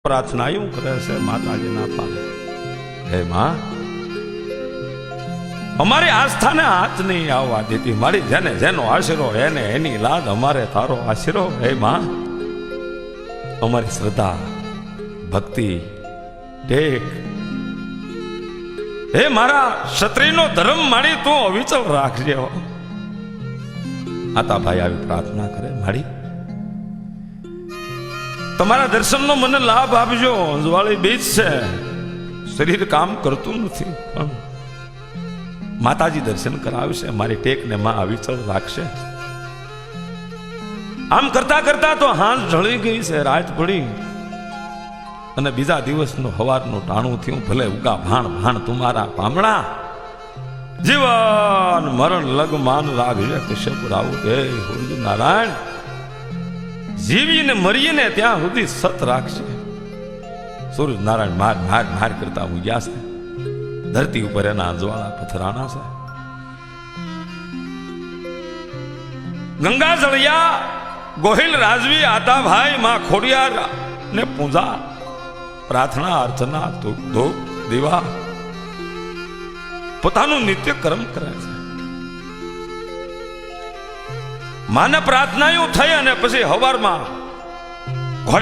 પ્રાર્થના એવું કરે છે માતાજી ના પામે, હે માં અમારી આસ્થાને હાથ નહીં આવવા દેતી, મારી જેને જેનો આશરો એને એની લાદ, અમારે તારો આશરો, હે માં અમારી શ્રદ્ધા ભક્તિ ટેક, હે મારા ક્ષત્રિયનો ધર્મ મારી તું અવિચલ રાખજે. આતાભાઈ આવી પ્રાર્થના કરે, મારી તમારા દર્શનનો મને લાભ આપજો. અંજવાળી બીજ છે, શરીર કામ કરતું નથી, પણ માતાજી દર્શન કરાવશે, મારી ટેકને માં અવિચળ રાખશે. આમ કરતા કરતા તો હાંસ ઢળી ગઈ છે, રાત પડી અને બીજા દિવસનું હવારનું ટાણું થયું. ભલે ઉગા ભાણ ભાણ તુમારા પામણા, જીવન મરણ લગમાન રાખજે કશ્યપ રાઉત. હે સૂર્ય નારાયણ, જીવીને મરીને ત્યાં સુધી સત રાખશે. સૂર્ય નારાયણ માર માર માર કરતા ઉગ્યા છે, ધરતી ઉપર એના અજવાળા પથરાણા છે. ગંગા જળિયા ગોહિલ રાજવી આતાભાઈ માં ખોડિયાર ને પૂજા પ્રાર્થના અર્ચના ધૂપ દીવા પોતાનું નિત્ય કર્મ કરે છે. માને પ્રાર્થનાઓ થઈ અને પછી હવારમાં